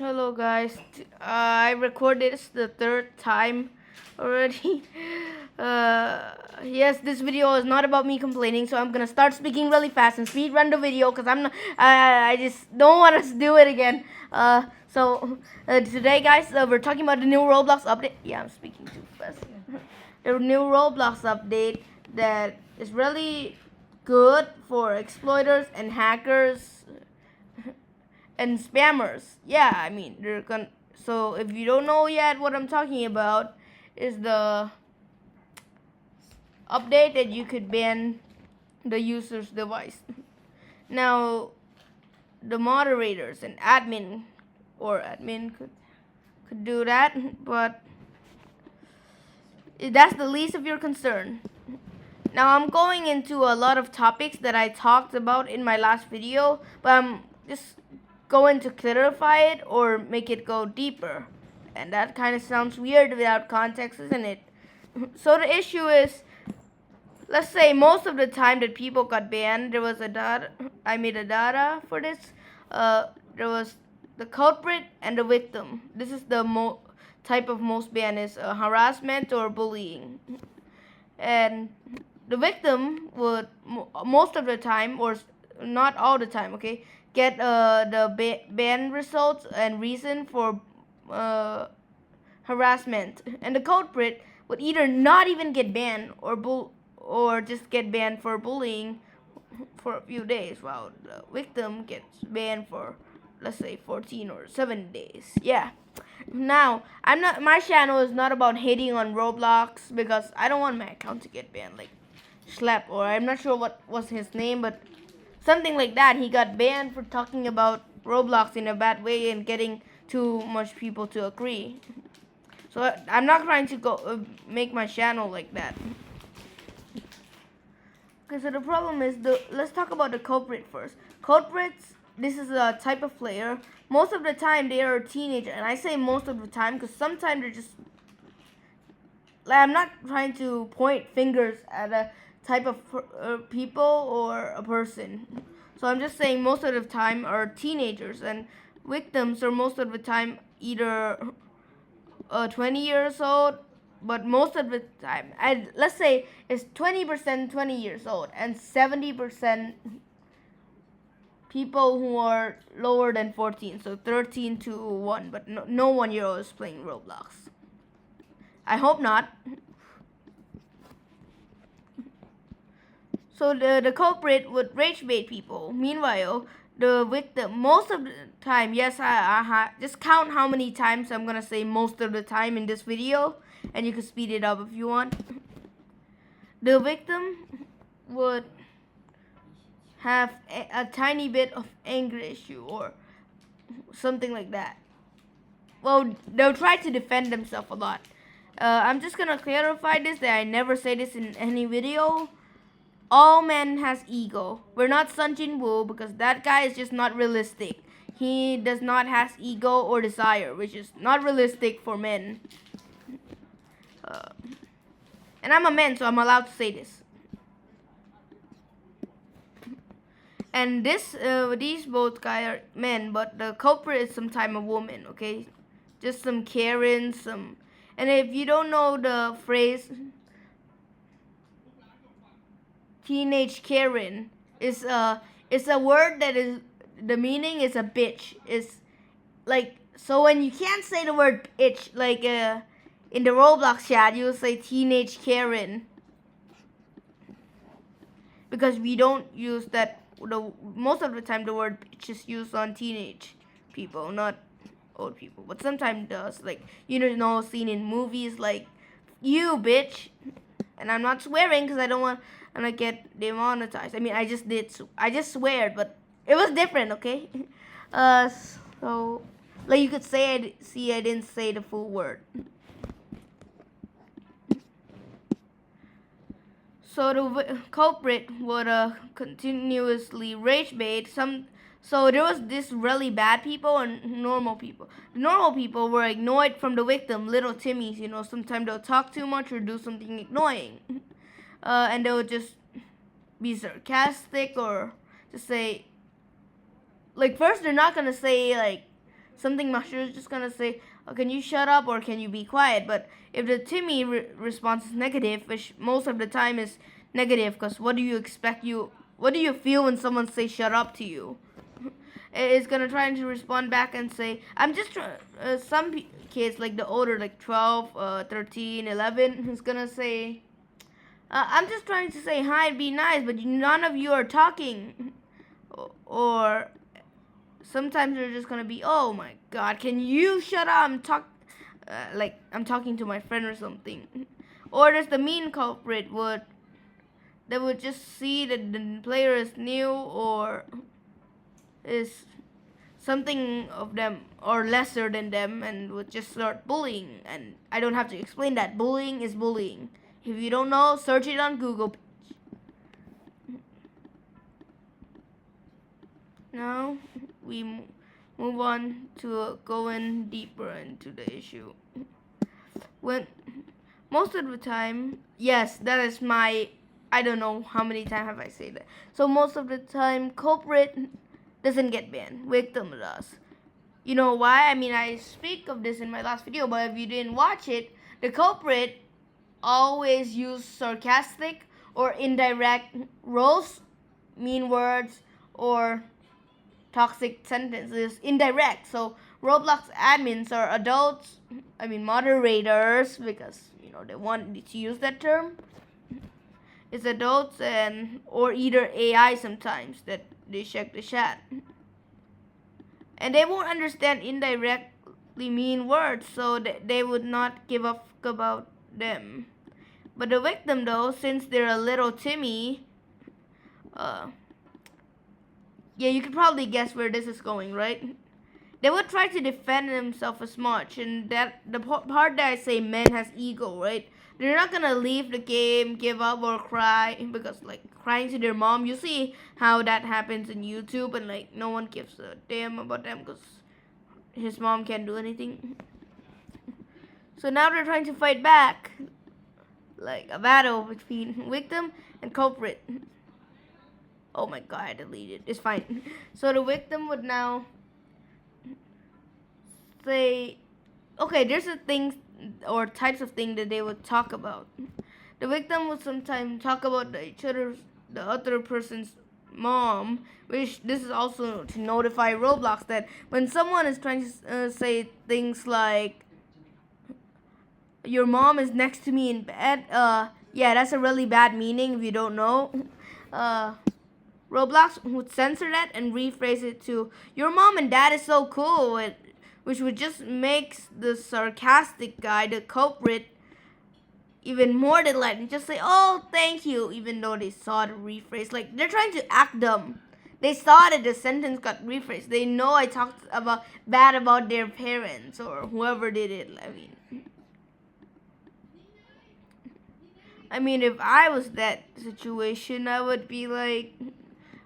Hello guys, I recorded this the third time already. Yes, this video is not about me complaining, so I'm gonna start speaking really fast and speed run the video because I'm not. I just don't want us to do it again. Today, guys, we're talking about the new Roblox update. Yeah, I'm speaking too fast. The new Roblox update that is really good for exploiters and hackers and spammers. Yeah, I mean they're gonna. So if you don't know yet, what I'm talking about is the update that you could ban the user's device. Now, the moderators and admin could do that, but that's the least of your concern. Now I'm going into a lot of topics that I talked about in my last video, but I'm just going to clarify it or make it go deeper. And that kind of sounds weird without context, isn't it? So the issue is, let's say most of the time that people got banned, there was a data. I made a data for this. There was the culprit and the victim. This is the type of most ban is harassment or bullying. And the victim would most of the time, or not all the time, okay, get the ban results and reason for harassment, and the culprit would either not even get banned or just get banned for bullying for a few days, while the victim gets banned for, let's say, 14 or 7 days. Yeah. Now, I'm not. My channel is not about hating on Roblox because I don't want my account to get banned, like Schlep, or I'm not sure what was his name, but something like that. He got banned for talking about Roblox in a bad way and getting too much people to agree. So I'm not trying to make my channel like that. Okay, so the problem is let's talk about the culprit first. Culprits, this is a type of player. Most of the time they are a teenager, and I say most of the time because sometimes they're just, like, I'm not trying to point fingers at a type of people or a person. So I'm just saying most of the time are teenagers, and victims are most of the time either 20 years old, but most of the time, let's say it's 20% 20 years old and 70% people who are lower than 14, so 13 to 1, but no 1 year old is playing Roblox. I hope not. So the culprit would rage bait people. Meanwhile, the victim, most of the time, yes, I just count how many times I'm gonna say most of the time in this video, and you can speed it up if you want. The victim would have a tiny bit of anger issue or something like that. Well, they'll try to defend themselves a lot. I'm just gonna clarify this, that I never say this in any video. All men has ego. We're not Sun Jin Woo because that guy is just not realistic. He does not has ego or desire, which is not realistic for men. And I'm a man, so I'm allowed to say this. And these both guys are men, but the culprit is some time a woman. Okay, just some Karen, some. And if you don't know the phrase, teenage Karen is it's a word that is, the meaning is a bitch. Is like, so when you can't say the word bitch, like in the Roblox chat, you'll say teenage Karen because we don't use that. Most of the time the word bitch is used on teenage people, not old people. But sometimes it does, like, seen in movies like, you bitch. And I'm not swearing because I don't want to get demonetized. I mean, I just swear, but it was different, okay? So, like, you could say, I didn't say the full word. So the culprit would continuously rage bait some. So there was this really bad people and normal people. The normal people were ignored from the victim, little Timmies. Sometimes they'll talk too much or do something annoying, and they'll just be sarcastic or just say, like, first they're not gonna say like something Mahshur is just gonna say, oh, can you shut up or can you be quiet? But if the Timmy response is negative, which most of the time is negative, because what do you feel when someone says shut up to you? It's gonna try to respond back and say, I'm just some kids like the older, like 12, 13, 11, is gonna say, I'm just trying to say hi, be nice, but none of you are talking. Or sometimes they're just gonna be, oh my god, can you shut up? Like I'm talking to my friend or something. Or there's the mean culprit that would just see that the player is new or is something of them or lesser than them and would just start bullying. And I don't have to explain that bullying is bullying. If you don't know, search it on Google. Now we move on to going deeper into the issue. When most of the time, yes, that is my, I don't know how many times have I said that. So most of the time, culprit doesn't get banned, victim does. You know why? I mean, I speak of this in my last video, but if you didn't watch it, the culprit always use sarcastic or indirect roast, mean words, or toxic sentences. Indirect. So Roblox admins are adults, I mean moderators, because they want to use that term. It's adults and or either AI sometimes that they check the chat. And they won't understand indirectly mean words, so they would not give a fuck about them. But the victim, though, since they're a little Timmy, yeah, you can probably guess where this is going, right? They would try to defend themselves as much, and that the part that I say men has ego, right? They're not gonna leave the game, give up, or cry because like crying to their mom. You see how that happens in YouTube, and like no one gives a damn about them because his mom can't do anything. So now they're trying to fight back, like a battle between victim and culprit. Oh my god, I deleted. It's fine. So the victim would now say, okay, there's a things or types of thing that they would talk about. The victim would sometimes talk about the other person's mom, which this is also to notify Roblox that when someone is trying to say things like your mom is next to me in bed, yeah, that's a really bad meaning if you don't know. Roblox would censor that and rephrase it to your mom and dad is so cool, which would just make the sarcastic guy, the culprit, even more delightful. Just say, oh, thank you, even though they saw the rephrase. Like, they're trying to act dumb. They saw that the sentence got rephrased. They know I talked bad about their parents or whoever did it. I mean, if I was that situation, I would be like,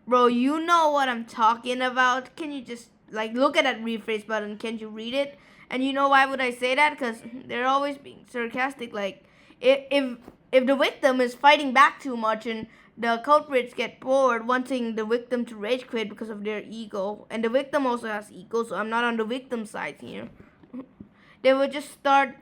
bro, you know what I'm talking about. Can you just look at that rephrase button? Can't you read it? And you know why would I say that? Because they're always being sarcastic. Like if the victim is fighting back too much and the culprits get bored, wanting the victim to rage quit because of their ego, and the victim also has ego, so I'm not on the victim side here. They would just start.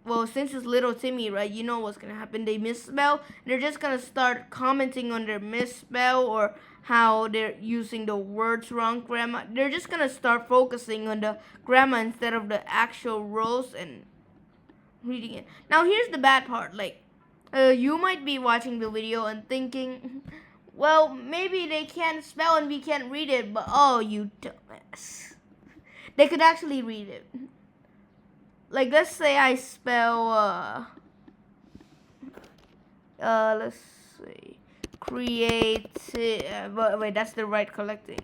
Well, since it's little Timmy, right? You know what's gonna happen. They misspell. They're just gonna start commenting on their misspell or how they're using the words wrong grammar. They're just gonna start focusing on the grammar instead of the actual rules and reading it. Now here's the bad part. You might be watching the video and thinking, well, maybe they can't spell and we can't read it, but oh, you dumbass. They could actually read it. Like, let's say I spell, let's see, create, wait, that's the right collecting.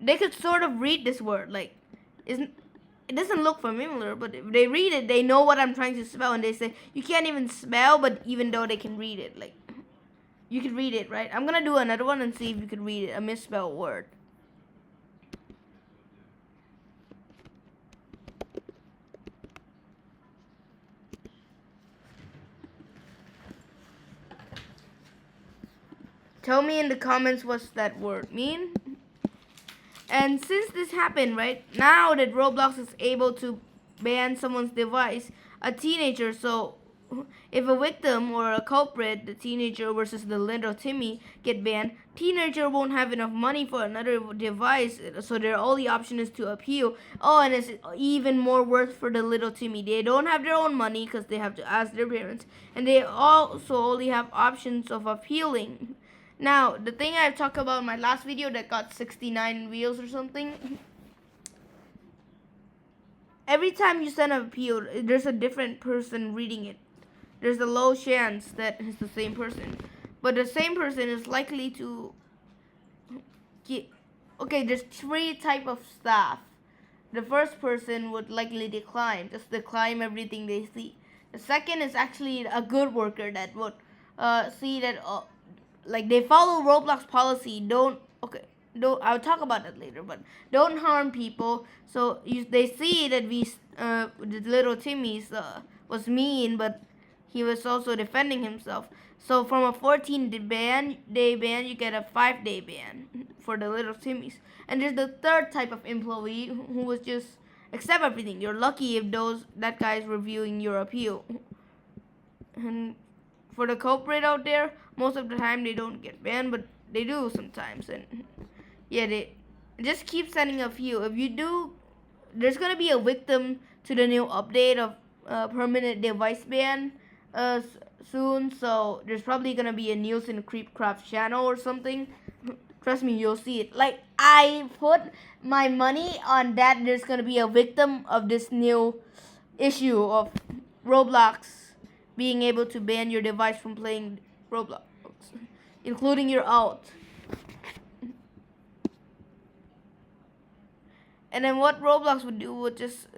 They could sort of read this word, it doesn't look familiar, but if they read it, they know what I'm trying to spell, and they say, you can't even spell, but even though they can read it, you can read it, right? I'm gonna do another one and see if you can read it, a misspelled word. Tell me in the comments what's that word mean. And since this happened, right, now that Roblox is able to ban someone's device, a teenager, so if a victim or a culprit, the teenager versus the little Timmy, get banned, teenager won't have enough money for another device, so their only option is to appeal. Oh, and it's even more worse for the little Timmy. They don't have their own money because they have to ask their parents, and they also only have options of appealing. Now, the thing I talked about in my last video that got 69 views or something, every time you send an appeal, there's a different person reading it. There's a low chance that it's the same person. But the same person is likely to get... Okay, there's 3 type of staff. The first person would likely decline, just decline everything they see. The second is actually a good worker that would see that... like they follow Roblox policy. Don't I'll talk about that later. But don't harm people. So they see that the little Timmy's was mean, but he was also defending himself. So from a 14-day ban, you get a 5-day ban for the little Timmy's. And there's the third type of employee who was just accept everything. You're lucky if that guy is reviewing your appeal. And for the culprit out there, most of the time they don't get banned, but they do sometimes. And yeah, they just keep sending a few. If you do, there's gonna be a victim to the new update of permanent device ban soon. So there's probably gonna be a news in the Creepcraft channel or something. Trust me, you'll see it. Like, I put my money on that there's gonna be a victim of this new issue of Roblox being able to ban your device from playing Roblox, including your alt. And then what Roblox would do would just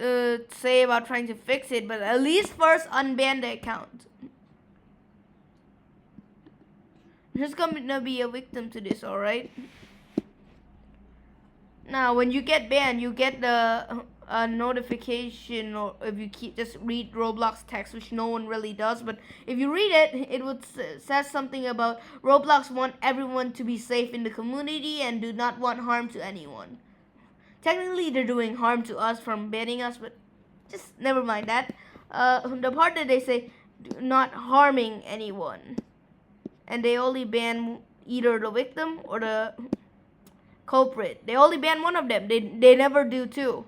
say about trying to fix it, but at least first unban the account. There's gonna be a victim to this, alright? Now, when you get banned, you get the notification, or if you just read Roblox text, which no one really does, but if you read it, it would says something about Roblox want everyone to be safe in the community and do not want harm to anyone. Technically, they're doing harm to us from banning us, but just never mind that. The part that they say not harming anyone, and they only ban either the victim or the culprit. They only ban one of them. They never do two.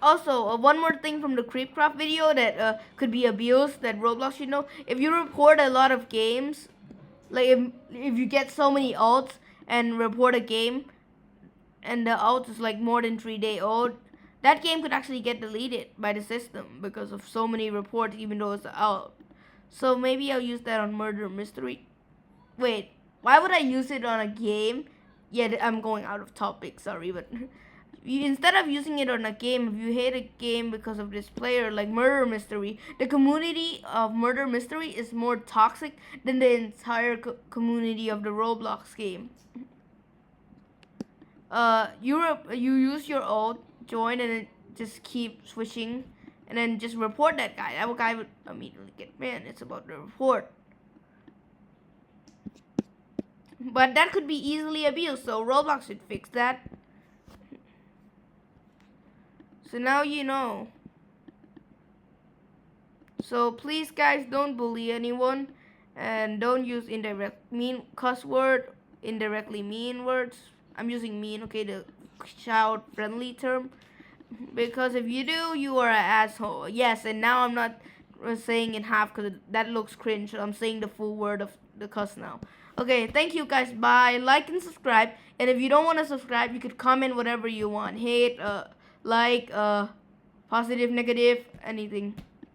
Also, one more thing from the Creepcraft video that could be abused that Roblox should know. If you report a lot of games, like if you get so many alts and report a game, and the alt is like more than 3 days old, that game could actually get deleted by the system because of so many reports, even though it's out. So maybe I'll use that on murder mystery. Wait, why would I use it on a game? Yeah, I'm going out of topic, sorry, but instead of using it on a game, if you hate a game because of this player, like murder mystery, the community of murder mystery is more toxic than the entire community of the Roblox game. You use your ult, join, and then just keep switching, and then just report that guy. That guy would immediately get banned. It's about the report. But that could be easily abused, so Roblox should fix that. So now you know. So please, guys, don't bully anyone, and don't use indirect mean cuss word, indirectly mean words. I'm using mean, okay, the child-friendly term. Because if you do, you are an asshole. Yes, and now I'm not saying in half because that looks cringe. I'm saying the full word of the cuss now. Okay, thank you guys. Bye. Like and subscribe. And if you don't want to subscribe, you could comment whatever you want. Hate, like, positive, negative, anything.